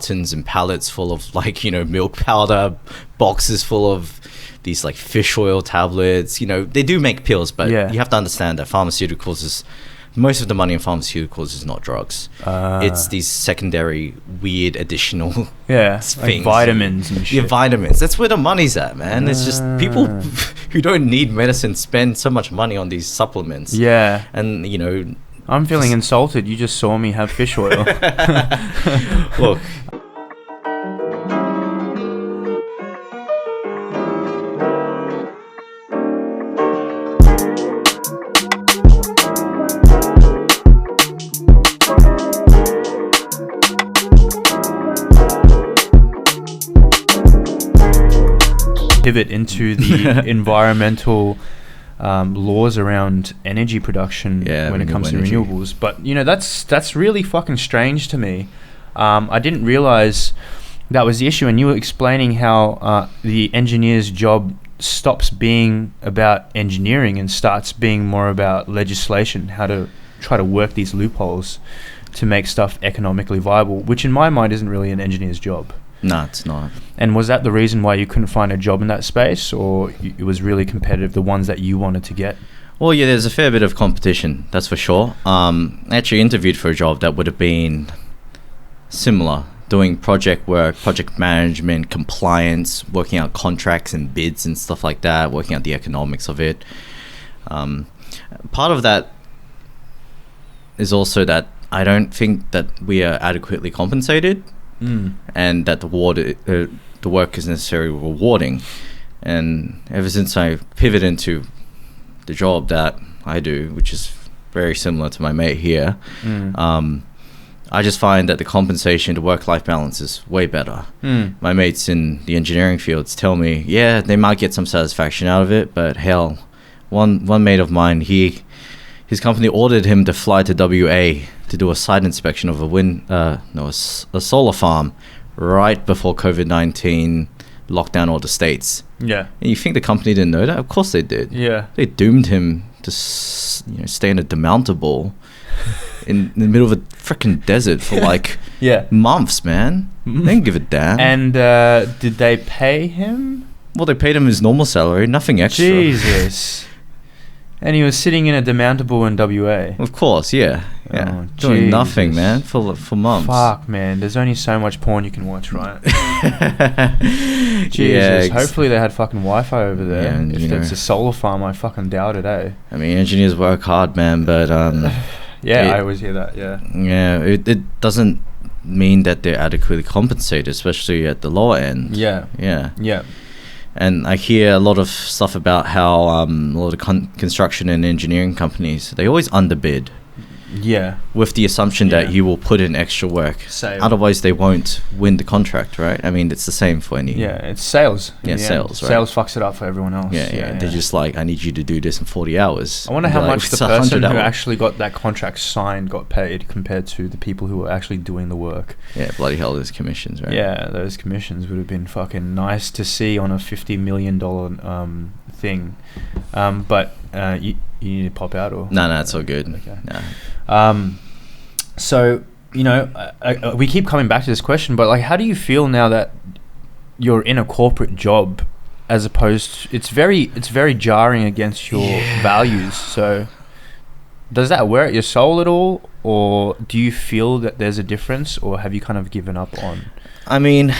tins and pallets full of like, you know, milk powder, boxes full of these like fish oil tablets. You know, they do make pills, but you have to understand that pharmaceuticals is, most of the money in pharmaceuticals is not drugs. It's these secondary weird additional things. Like vitamins and shit. Yeah, vitamins. That's where the money's at, man. It's just people who don't need medicine spend so much money on these supplements. Yeah. And, you know... I'm feeling insulted. You just saw me have fish oil. Look... Pivot into the environmental laws around energy production when it comes to renewables, but you know that's really fucking strange to me. I didn't realize that was the issue, and you were explaining how the engineer's job stops being about engineering and starts being more about legislation, how to try to work these loopholes to make stuff economically viable, which in my mind isn't really an engineer's job. No, it's not. And was that the reason why you couldn't find a job in that space, or it was really competitive, the ones that you wanted to get? Well, yeah, there's a fair bit of competition, that's for sure. I actually interviewed for a job that would have been similar, doing project work, project management, compliance, working out contracts and bids and stuff like that, working out the economics of it. Part of that is also that I don't think that we are adequately compensated. And that the work is necessarily rewarding. And ever since I pivoted into the job that I do, which is very similar to my mate here, I just find that the compensation, the work-life balance is way better. My mates in the engineering fields tell me, yeah, they might get some satisfaction out of it, but hell, one mate of mine, his company ordered him to fly to WA to do a site inspection of a solar farm right before COVID-19 locked down all the states. Yeah. And you think the company didn't know that? Of course they did. Yeah. They doomed him to stay in a demountable in the middle of a freaking desert for like months, man. They didn't give a damn. And did they pay him? Well, they paid him his normal salary, nothing extra. Jesus. And he was sitting in a demountable in WA. Of course, yeah. Oh, doing nothing, man, for months. Fuck, man. There's only so much porn you can watch, right? Jesus. Hopefully they had fucking Wi-Fi over there. Yeah, and, if it's a solar farm, I fucking doubt it, eh? I mean, engineers work hard, man, but... I always hear that, yeah. Yeah, it doesn't mean that they're adequately compensated, especially at the lower end. Yeah. And I hear a lot of stuff about how a lot of construction and engineering companies, they always underbid. Yeah. With the assumption that you will put in extra work. Otherwise, they won't win the contract, right? I mean, it's the same for any... Yeah, it's sales. Yeah, sales, right? Sales fucks it up for everyone else. Yeah. They're just like, I need you to do this in 40 hours. I wonder how much the person who actually got that contract signed got paid compared to the people who were actually doing the work. Yeah, bloody hell, those commissions, right? Yeah, those commissions would have been fucking nice to see on a $50 million thing. But you need to pop out, or... No, it's all good. Okay. No. So, you know, we keep coming back to this question, but like, how do you feel now that you're in a corporate job, as opposed to, it's very jarring against your values. So does that wear at your soul at all, or do you feel that there's a difference, or have you kind of given up on? I mean,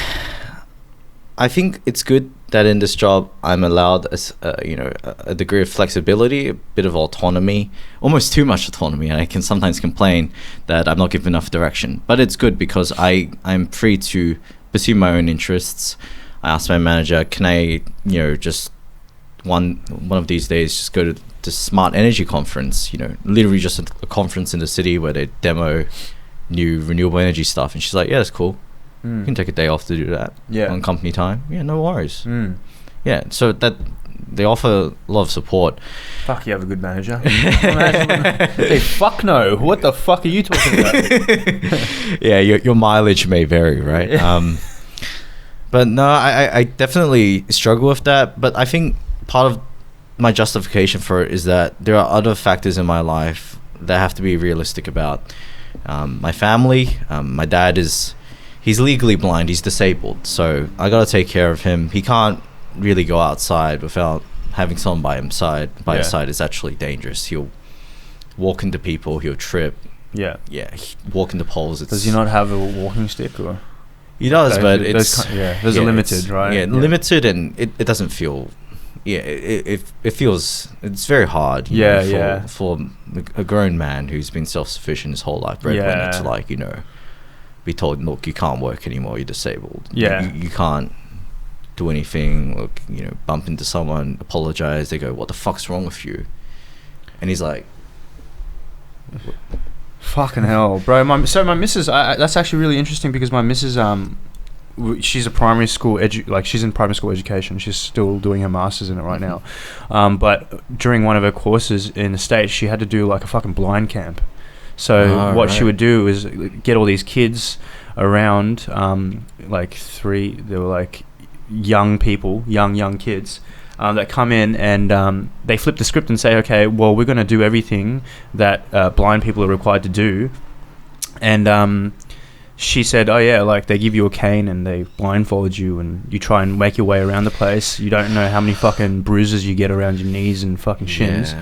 I think it's good that in this job I'm allowed a degree of flexibility, a bit of autonomy, almost too much autonomy, and I can sometimes complain that I'm not given enough direction. But it's good because I'm free to pursue my own interests. I asked my manager, can I just one of these days just go to the Smart Energy Conference, literally just a conference in the city where they demo new renewable energy stuff. And she's like, yeah, that's cool. You can take a day off to do that on company time. Yeah, no worries. Yeah, so that they offer a lot of support. Fuck, you have a good manager. Hey, fuck no. What the fuck are you talking about? Yeah, your mileage may vary, right? But no, I definitely struggle with that. But I think part of my justification for it is that there are other factors in my life that I have to be realistic about. My family, my dad he's legally blind. He's disabled. So I got to take care of him. He can't really go outside without having someone by his side. His side is actually dangerous. He'll walk into people. He'll trip. Yeah. Walk into poles. Does he not have a walking stick or? He does, but it's there's a limited, right? Yeah, limited, and it doesn't feel. Yeah, it feels it's very hard. For a grown man who's been self-sufficient his whole life, breadwinner, to like be told, look, you can't work anymore. You're disabled. Yeah, you can't do anything. Look, bump into someone, apologize. They go, what the fuck's wrong with you? And he's like, fucking hell, bro. My missus, that's actually really interesting because my missus, she's a primary school she's in primary school education. She's still doing her master's in it right now. But during one of her courses in the States, she had to do like a fucking blind camp. So she would do is get all these kids around, they were like young people, young kids, that come in and they flip the script and say, okay, well, we're going to do everything that blind people are required to do. And she said, oh yeah, like they give you a cane and they blindfold you and you try and make your way around the place. You don't know how many fucking bruises you get around your knees and fucking shins.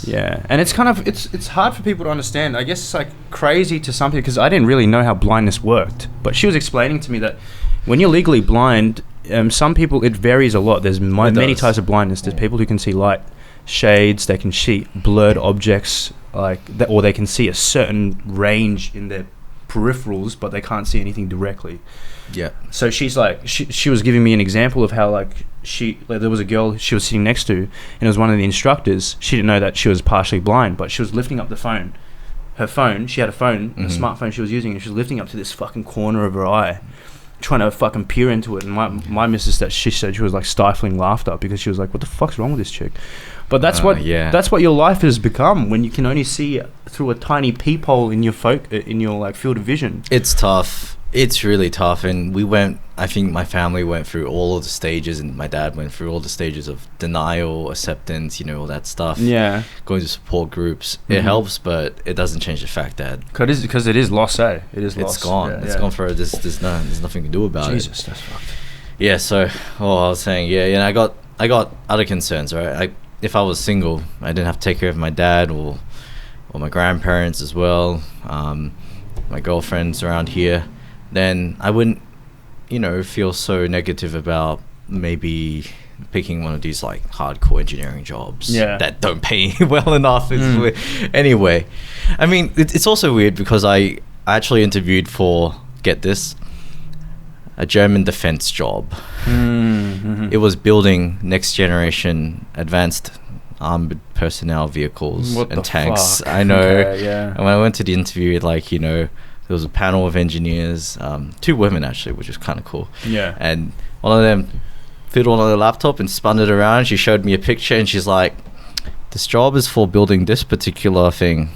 And it's kind of it's hard for people to understand. I guess it's like crazy to some people because I didn't really know how blindness worked. But she was explaining to me that when you're legally blind, some people, it varies a lot. There's many types of blindness. There's people who can see light shades, they can see blurred objects like that, or they can see a certain range in their peripherals, but they can't see anything directly. Yeah. So she's like, she was giving me an example of how there was a girl she was sitting next to, and it was one of the instructors. She didn't know that she was partially blind, but she was lifting up the phone. Her phone, she had a phone, a smartphone she was using, and she was lifting up to this fucking corner of her eye, trying to fucking peer into it. And my missus, that she said she was like stifling laughter because she was like, what the fuck's wrong with this chick? But that's what your life has become when you can only see through a tiny peephole in your field of vision. It's tough. It's really tough. And I think my family went through all of the stages, and my dad went through all the stages of denial, acceptance, all that stuff. Yeah. Going to support groups. It helps, but it doesn't change the fact that because it is lost, It is lost. It's gone. It's gone forever. There's nothing to do about it. Jesus, that's fucked. Yeah, so I was saying, I got other concerns, right? If I was single, I didn't have to take care of my dad or my grandparents as well, my girlfriends around here, then I wouldn't, feel so negative about maybe picking one of these like hardcore engineering jobs that don't pay well enough. Anyway, I mean, it's also weird because I actually interviewed for, get this, a German defense job. It was building next generation advanced armored personnel vehicles and tanks. Fuck? I know. Okay, and when I went to the interview, there was a panel of engineers, 2 women actually, which was kind of cool. Yeah. And one of them fiddled on her laptop and spun it around. She showed me a picture and she's like, this job is for building this particular thing.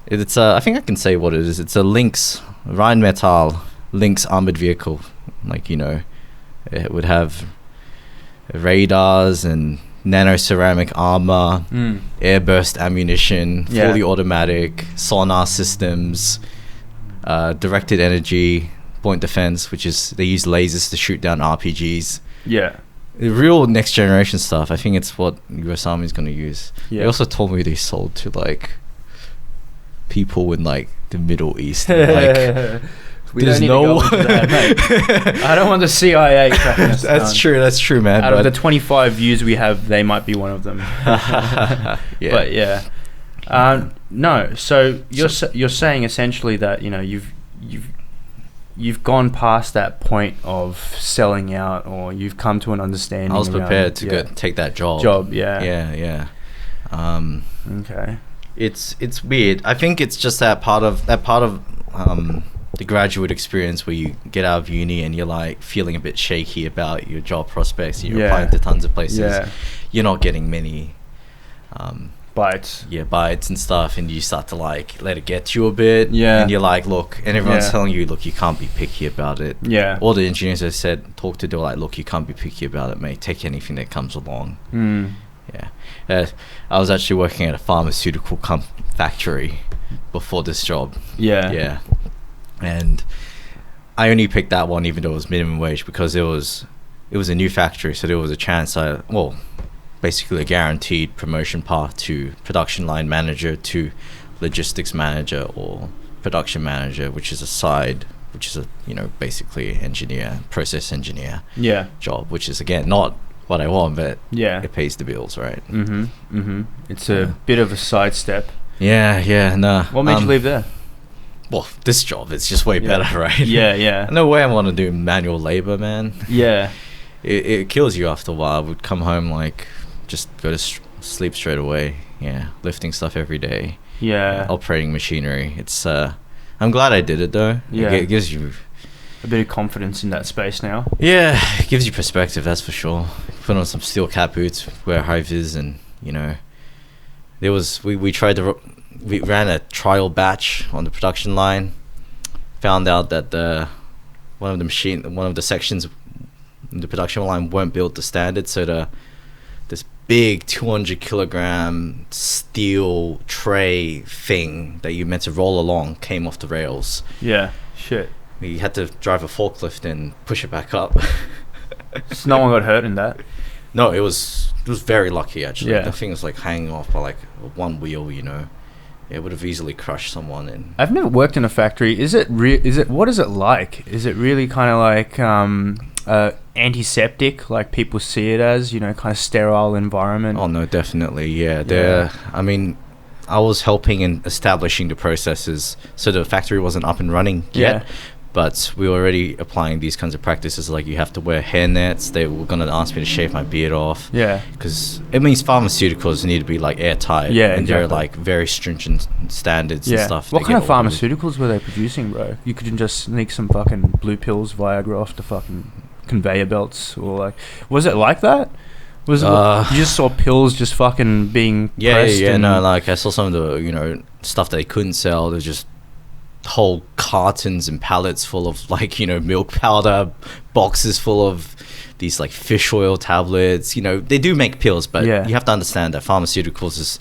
It's I think I can say what it is. It's a Lynx, Rheinmetall Lynx armored vehicle. It would have radars and nano-ceramic armor, airburst ammunition, fully automatic, sonar systems, directed energy, point defense, which is they use lasers to shoot down RPGs. Yeah. The real next generation stuff. I think it's what US Army is going to use. Yeah. They also told me they sold to people in the Middle East. There's no. I don't want the CIA cracking us down. That's true, man. Out of the 25 views we have, they might be one of them. But no. So you're saying essentially that you've gone past that point of selling out, or you've come to an understanding. I was prepared to go take that job. Yeah. Okay. It's weird. I think it's just that part of the graduate experience where you get out of uni and you're feeling a bit shaky about your job prospects. You're applying to tons of places. Yeah. You're not getting many bites. Yeah, bites and stuff, and you start to let it get to you a bit. Yeah. And you're look, and everyone's telling you, look, you can't be picky about it. Yeah. All the engineers have talked to, they're look, you can't be picky about it, mate. Take anything that comes along. Yeah. I was actually working at a pharmaceutical factory before this job. Yeah. And I only picked that one even though it was minimum wage because it was a new factory, so there was a chance basically a guaranteed promotion path to production line manager to logistics manager or production manager, which is basically engineer, process engineer job, which is again not what I want, but it pays the bills, right? It's a bit of a sidestep. What made you leave there? Well, this job, it's just way better, right? No way I want to do manual labor, man. It kills you after a while. I would come home, like, just go to sleep straight away. Lifting stuff every day. Operating machinery. It's I'm glad I did it though. It gives you a bit of confidence in that space now. It gives you perspective, that's for sure. Put on some steel cap boots, wear high vis, and there was we ran a trial batch on the production line. Found out that one of the sections in the production line weren't built to standard, so this big 200 kilogram steel tray thing that you meant to roll along came off the rails. Shit. We had to drive a forklift and push it back up. So no one got hurt in that? No, it was very lucky actually. The thing was like hanging off by like one wheel, It would have easily crushed someone. And I've never worked in a factory. What is it like? Is it really kind of like antiseptic, like people see it as, kind of sterile environment? Oh no, definitely, I mean, I was helping in establishing the processes, so the factory wasn't up and running yet. But we were already applying these kinds of practices, like you have to wear hair nets. They were going to ask me to shave my beard off. Because it means pharmaceuticals need to be like airtight. And they're like very stringent standards and stuff. What kind of pharmaceuticals were they producing, bro? You couldn't just sneak some fucking blue pills, Viagra off the fucking conveyor belts, or like, was it like that? Was it, you just saw pills just fucking being pressed? Like I saw some of the stuff that they couldn't sell. There's just whole cartons and pallets full of like milk powder, boxes full of these like fish oil tablets. They do make pills, but you have to understand that pharmaceuticals is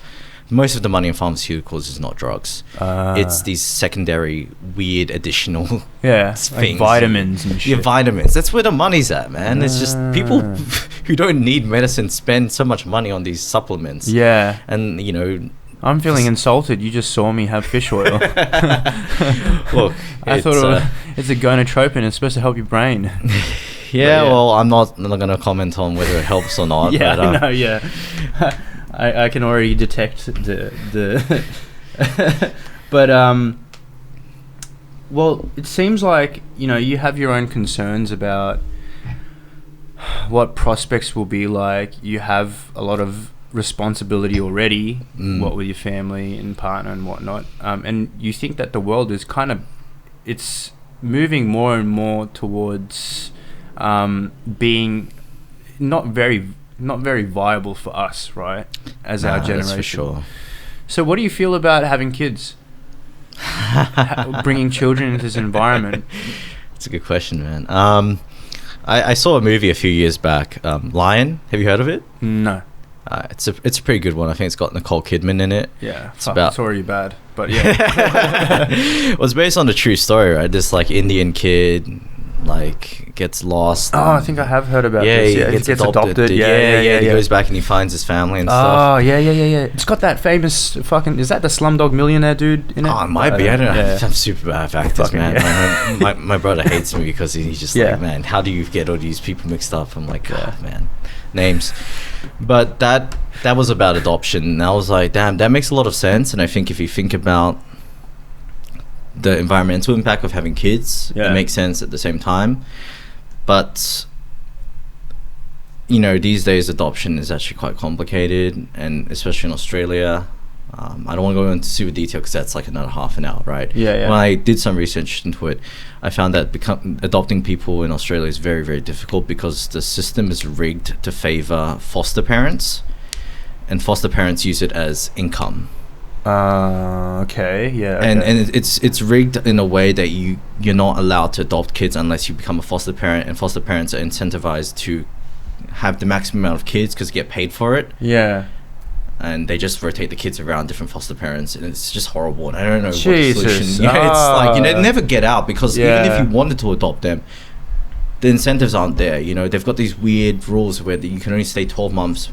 most of the money in pharmaceuticals is not drugs. It's these secondary weird additional things, like vitamins and shit. Vitamins, that's where the money's at, man. It's just people who don't need medicine spend so much money on these supplements. And I'm feeling insulted. You just saw me have fish oil. Look, I thought it's a gonadotropin. It's supposed to help your brain. Well, I'm not going to comment on whether it helps or not. I can already detect the but well, it seems like you have your own concerns about what prospects will be like. You have a lot of responsibility already, what with your family and partner and whatnot, and you think that the world is it's moving more and more towards being not very viable for us, right, as our generation. That's for sure. So what do you feel about having kids? Bringing children into this environment? It's a good question, man. I saw a movie a few years back, Lion. Have you heard of it? No. It's a pretty good one. I think it's got Nicole Kidman in it. It's already bad, but It was based on a true story, right? This like Indian kid like gets lost. I think I have heard about this. He gets adopted. He goes back and he finds his family and stuff. It's got that famous fucking, is that the Slumdog Millionaire dude in it? It might be. I don't know. I'm super bad at actors, man. My brother hates me because he's just like, man, how do you get all these people mixed up? I'm like, man, names. But that was about adoption, and I was like, damn, that makes a lot of sense. And I think if you think about the environmental impact of having kids, it makes sense at the same time. But these days adoption is actually quite complicated, and especially in Australia. I don't want to go into super detail because that's like another half an hour, right? When I did some research into it, I found that adopting people in Australia is very, very difficult because the system is rigged to favor foster parents, and foster parents use it as income. And it's rigged in a way that you're not allowed to adopt kids unless you become a foster parent, and foster parents are incentivized to have the maximum amount of kids because you get paid for it. and they just rotate the kids around different foster parents, and it's just horrible. And I don't know Jesus. what the solution. Yeah, it's like, you know, they never get out, because even if you wanted to adopt them, the incentives aren't there. You know, they've got these weird rules where you can only stay 12 months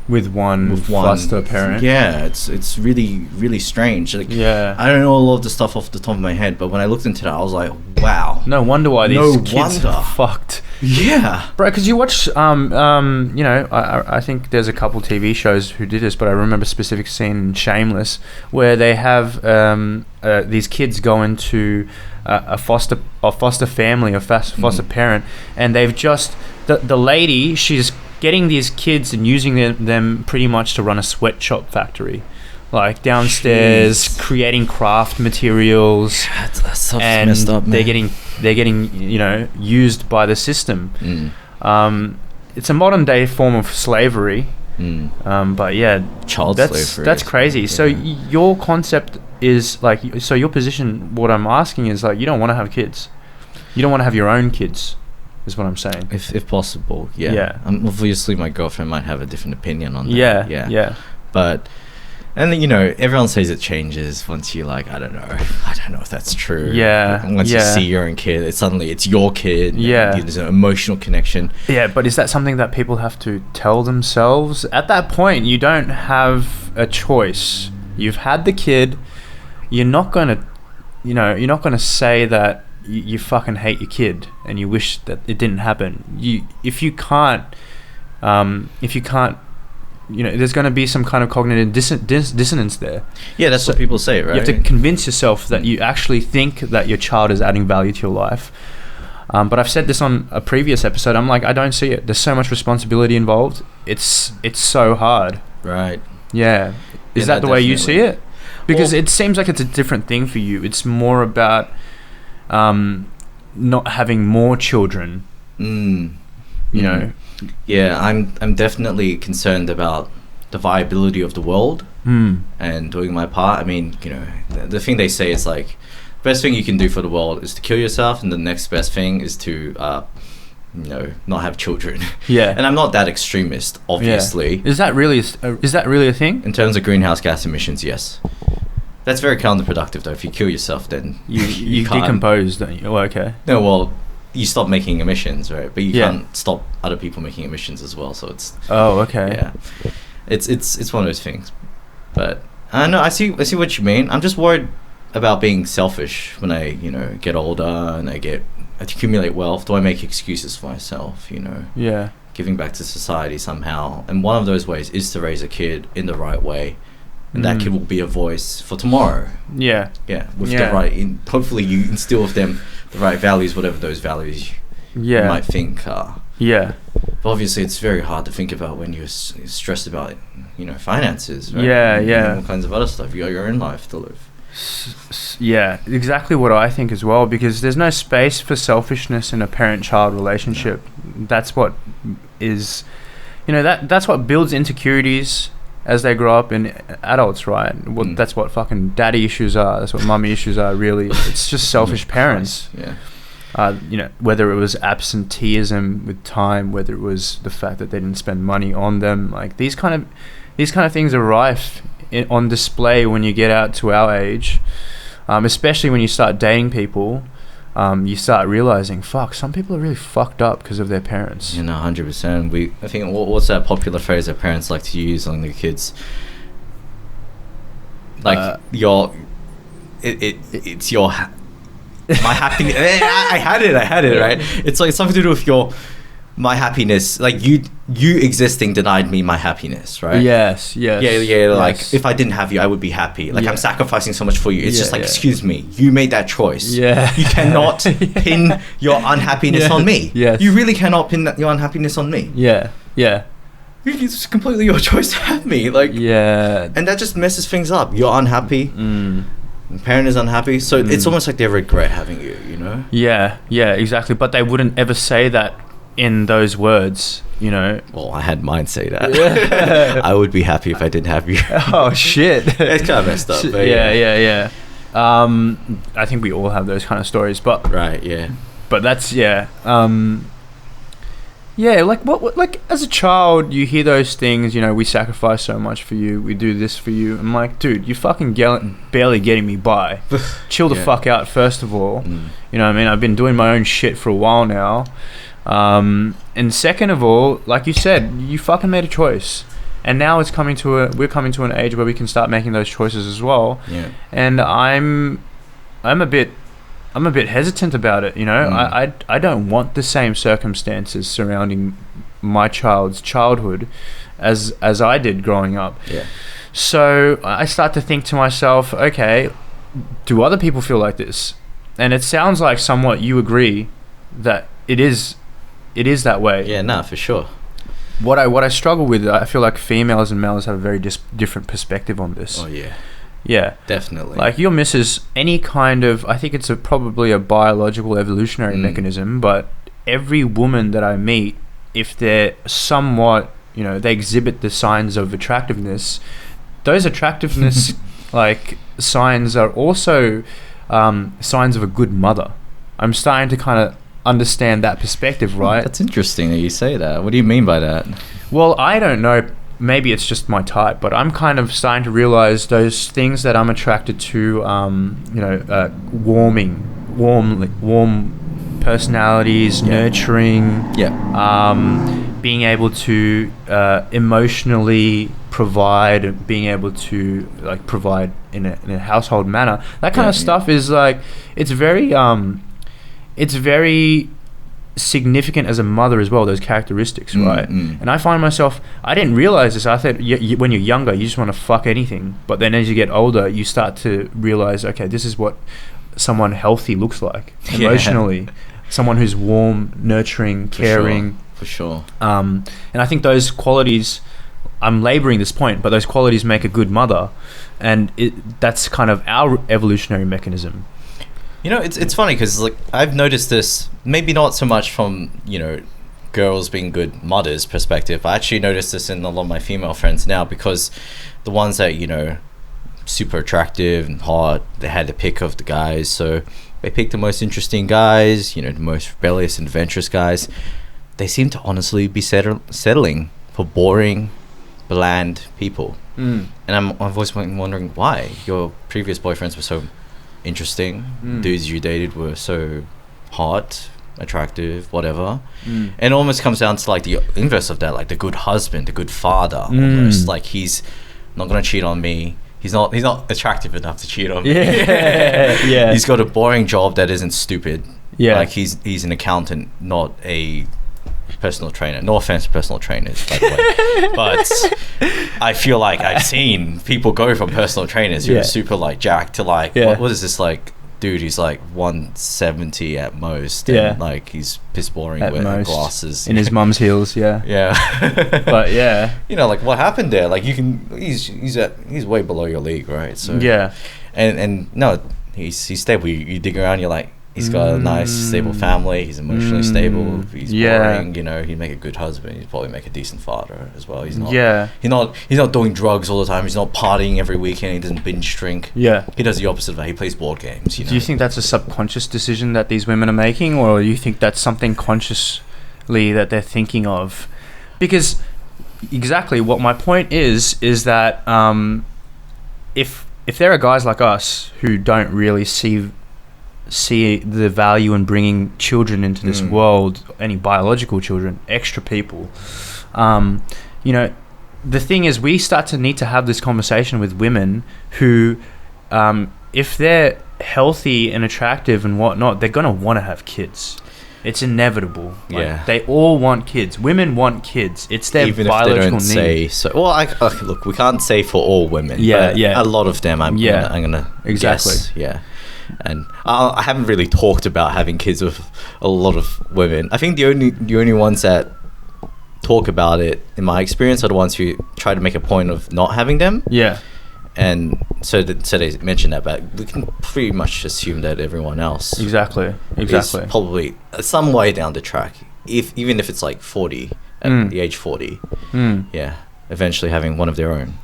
with one foster parent. Yeah, it's really, really strange. Like, yeah, I don't know a lot of the stuff off the top of my head, but when I looked into that, I was like, wow. No wonder why these kids are fucked. Yeah, bro. Because you watch, you know, I think there's a couple TV shows who did this, but I remember a specific scene in Shameless where they have these kids go into a foster family, a foster parent, and they've just the lady, she's getting these kids and using them pretty much to run a sweatshop factory, like downstairs. Creating craft materials. Yeah, that stuff's and messed up, man. They're getting you know, used by the system. It's a modern day form of slavery. But yeah, child slavery. That's crazy. Yeah. So your concept is like, so your position, what I'm asking is like, you don't want to have kids. You don't want to have your own kids, is what I'm saying. If possible, yeah. Obviously, my girlfriend might have a different opinion on that. Yeah. But, and then, you know, everyone says it changes once you, like, I don't know if that's true. Yeah. Once you see your own kid, it's your kid. Yeah. There's an emotional connection. Yeah, but is that something that people have to tell themselves? At that point, you don't have a choice. You've had the kid. You're not gonna say that you fucking hate your kid and you wish that it didn't happen. If you can't, you know, there's going to be some kind of cognitive dissonance there. Yeah, that's what people say, right? You have to convince yourself that you actually think that your child is adding value to your life. But I've said this on a previous episode. I'm like, I don't see it. There's so much responsibility involved. It's so hard. Right. Yeah. Is that the way you see it? Because it seems like it's a different thing for you. It's more about not having more children. You know. Yeah, I'm definitely concerned about the viability of the world and doing my part. I mean, you know, the thing they say is like, the best thing you can do for the world is to kill yourself, and the next best thing is to you know, not have children. Yeah. And I'm not that extremist, obviously. Yeah. Is that really a thing? In terms of greenhouse gas emissions, yes. That's very counterproductive, though. If you kill yourself, then you can't decompose, don't you? Oh, okay. No, well, you stop making emissions, right? But you can't stop other people making emissions as well. So it's. Oh, okay. Yeah, it's one of those things. But I know I see what you mean. I'm just worried about being selfish when I, you know, get older and I accumulate wealth. Do I make excuses for myself? You know. Yeah. Giving back to society somehow, and one of those ways is to raise a kid in the right way. And that kid will be a voice for tomorrow. Yeah. Yeah. With the right, hopefully you instill with them the right values, whatever those values you might think are. Yeah. But obviously it's very hard to think about when you're stressed about, you know, finances, right? Yeah, and all kinds of other stuff. You got your own life to live. Yeah, exactly what I think as well, because there's no space for selfishness in a parent-child relationship. That's what is, you know, that's what builds insecurities as they grow up in adults, right? Well, that's what fucking daddy issues are. That's what mummy issues are, really. It's just selfish parents. Yeah. You know, whether it was absenteeism with time, whether it was the fact that they didn't spend money on them, like these kind of things are rife on display when you get out to our age, especially when you start dating people. You start realizing, fuck, some people are really fucked up because of their parents. You know, 100%. I think, what's that popular phrase that parents like to use on their kids? Like, it's your... my happiness. I had it, right? It's like something to do with my happiness. Like, you existing denied me my happiness, right? Yes. Yeah. Like, if I didn't have you, I would be happy. Like, I'm sacrificing so much for you. It's just like, excuse me, you made that choice. Yeah. You cannot pin your unhappiness on me. Yes. You really cannot pin your unhappiness on me. Yeah. It's completely your choice to have me. Like, and that just messes things up. You're unhappy. The parent is unhappy, so it's almost like they regret having you, you know? Yeah, exactly. But they wouldn't ever say that in those words, you know. Well, I had mine say that. I would be happy if I didn't have you. Oh shit. It's kind of messed up. But yeah. I think we all have those kind of stories, but right, yeah. But that's Yeah, like what like as a child you hear those things, you know, we sacrifice so much for you, we do this for you. I'm like, dude, you fucking barely getting me by. Chill the fuck out, first of all. You know what I mean? I've been doing my own shit for a while now. And second of all, like you said, you fucking made a choice. And now we're coming to an age where we can start making those choices as well. Yeah. And I'm a bit hesitant about it, you know. I don't want the same circumstances surrounding my child's childhood as I did growing up. Yeah. So I start to think to myself, okay, do other people feel like this? And it sounds like somewhat you agree that it is that way. Yeah, no, for sure. What I struggle with, I feel like females and males have a very different perspective on this. Oh yeah. Yeah, definitely. Like your missus, any kind of, I think it's probably a biological evolutionary mechanism, but every woman that I meet, if they're somewhat, you know, they exhibit the signs of attractiveness, those attractiveness like signs are also signs of a good mother. I'm starting to kind of understand that perspective, right? That's interesting that you say that. What do you mean by that? Well, I don't know. Maybe it's just my type, but I'm kind of starting to realize those things that I'm attracted to, you know, warm personalities, nurturing, being able to emotionally provide, being able to like provide in a household manner. That kind of stuff is like, it's very significant as a mother as well, those characteristics, right? And I find myself, I didn't realize this. I thought when you're younger you just want to fuck anything, but then as you get older you start to realize, okay, this is what someone healthy looks like emotionally. Someone who's warm, nurturing, caring. For sure. And I think those qualities, I'm laboring this point, but those qualities make a good mother, and that's kind of our evolutionary mechanism. You know, it's funny because like I've noticed this, maybe not so much from, you know, girls being good mothers perspective. I actually noticed this in a lot of my female friends now, because the ones that, you know, super attractive and hot, they had the pick of the guys, so they picked the most interesting guys, you know, the most rebellious and adventurous guys. They seem to honestly be settling for boring, bland people. And I've always been wondering why. Your previous boyfriends were so interesting, dudes you dated were so hot, attractive, whatever, and it almost comes down to like the inverse of that, like the good husband, the good father, almost like he's not gonna cheat on me, he's not attractive enough to cheat on me, he's got a boring job that isn't stupid, like he's an accountant, not a personal trainer. No offense to personal trainers, by the way, but I feel like I've seen people go from personal trainers who are super like jacked to like what is this like dude who's like 170 at most, and like he's piss boring at with most, glasses in his mum's heels. But you know, like what happened there, like you can he's way below your league, right? So and no, he's stable. You dig around, you're like, he's got a nice, stable family. He's emotionally stable. He's boring. You know, he'd make a good husband. He'd probably make a decent father as well. He's not. He's not doing drugs all the time. He's not partying every weekend. He doesn't binge drink. He does the opposite of that. He plays board games. You know? Do you think that's a subconscious decision that these women are making, or do you think that's something consciously that they're thinking of? Because exactly what my point is that if there are guys like us who don't really see the value in bringing children into this world, any biological children, extra people, you know, the thing is we start to need to have this conversation with women who, if they're healthy and attractive and whatnot, they're going to want to have kids. It's inevitable. Like, they all want kids. Women want kids. It's their even biological if they don't need. Say so. Well, look, we can't say for all women. But a lot of them, I'm gonna guess. And I haven't really talked about having kids with a lot of women. I think the only ones that talk about it, in my experience, are the ones who try to make a point of not having them. And so they mention that, but we can pretty much assume that everyone else exactly is probably some way down the track, even if it's like 40 at the age 40, eventually having one of their own.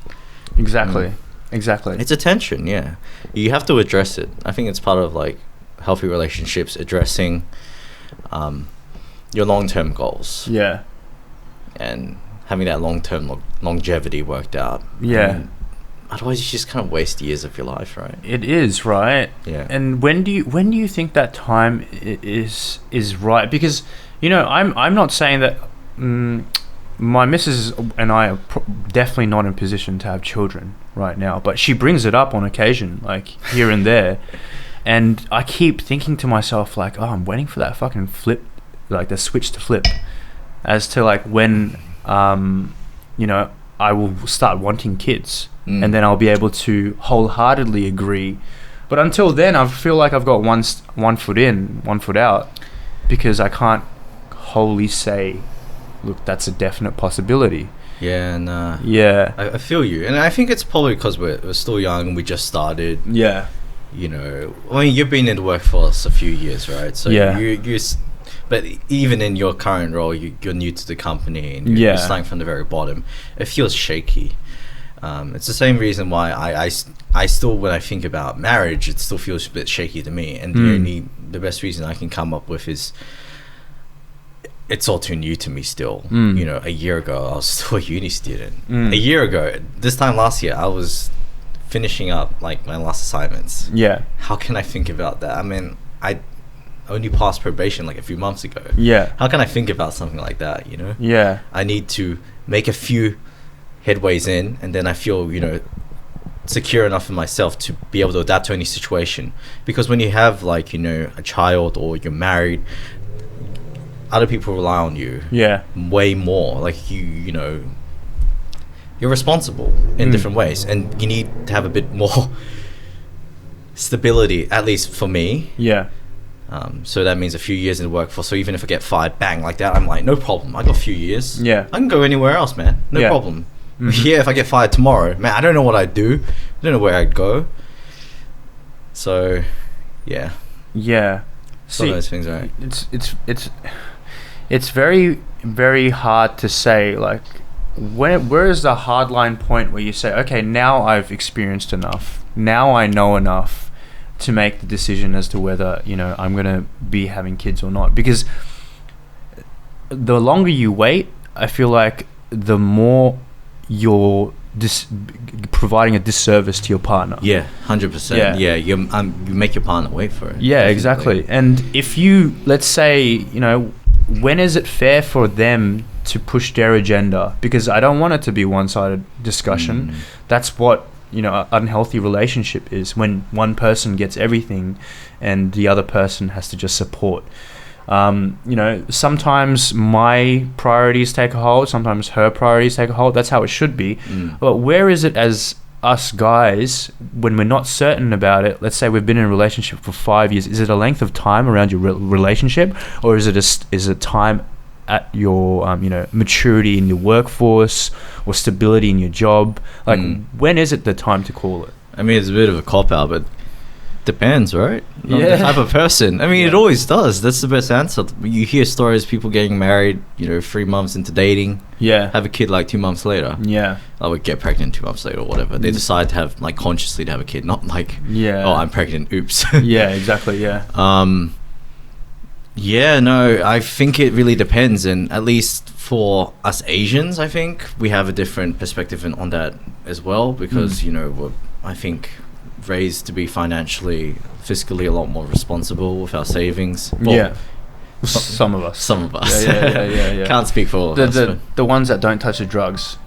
Exactly. It's a tension. You have to address it. I think it's part of like healthy relationships, addressing your long-term goals. Yeah. And having that long-term longevity worked out. Yeah. Otherwise, you just kind of waste years of your life, right? It is, right? Yeah. And when do you think that time is right? Because, I'm not saying that my missus and I are definitely not in position to have children right now, but she brings it up on occasion, like here and there. And I keep thinking to myself, like, oh, I'm waiting for that fucking flip, like the switch to flip, as to like when, I will start wanting kids, and then I'll be able to wholeheartedly agree. But until then, I feel like I've got one foot in, one foot out, because I can't wholly say, look, that's a definite possibility. Yeah, and yeah, I feel you, and I think it's probably because we're still young and we just started. Yeah. I mean, you've been in the workforce a few years, right? So yeah. But even in your current role, you're new to the company and you're starting from the very bottom. It feels shaky. It's the same reason why I still, when I think about marriage, it still feels a bit shaky to me. And the best reason I can come up with is it's all too new to me still. A year ago, I was still a uni student. A year ago, this time last year, I was finishing up like my last assignments. Yeah. How can I think about that? I mean, I only passed probation like a few months ago. Yeah. How can I think about something like that, Yeah. I need to make a few headways in, and then I feel, secure enough in myself to be able to adapt to any situation. Because when you have like, a child or you're married, other people rely on you. Yeah. Way more. Like you're responsible in different ways, and you need to have a bit more stability, at least for me. Yeah. So that means a few years in the workforce. So even if I get fired, bang, like that, I'm like, no problem. I got a few years. Yeah. I can go anywhere else, man. No problem. Yeah, if I get fired tomorrow, man, I don't know what I'd do. I don't know where I'd go. So, yeah. Yeah. Some of those things, right? It's very, very hard to say, like, where is the hard line point where you say, okay, now I've experienced enough. Now I know enough to make the decision as to whether, I'm going to be having kids or not. Because the longer you wait, I feel like the more you're providing a disservice to your partner. Yeah, 100%. Yeah, you make your partner wait for it. Yeah, exactly. And if you, let's say, when is it fair for them to push their agenda? Because I don't want it to be one-sided discussion. That's what an unhealthy relationship is, when one person gets everything and the other person has to just support. Sometimes my priorities take a hold, sometimes her priorities take a hold. That's how it should be. But where is it as us guys, when we're not certain about it? Let's say we've been in a relationship for 5 years. Is it a length of time around your relationship, or is it time at your maturity in your workforce or stability in your job? Like, when is it the time to call it? I mean, it's a bit of a cop-out, but depends, right? The type of person. I mean, it always does. That's the best answer. You hear stories, people getting married, 3 months into dating, have a kid like 2 months later. I would get pregnant 2 months later or whatever. They decide to have, like, consciously to have a kid, not like, oh, I'm pregnant, oops. Exactly. I think it really depends, and at least for us Asians, I think we have a different perspective on that as well, because we're, I think, raised to be fiscally a lot more responsible with our savings. Well, some of us. Yeah. Can't speak for all of us. The ones that don't touch the drugs.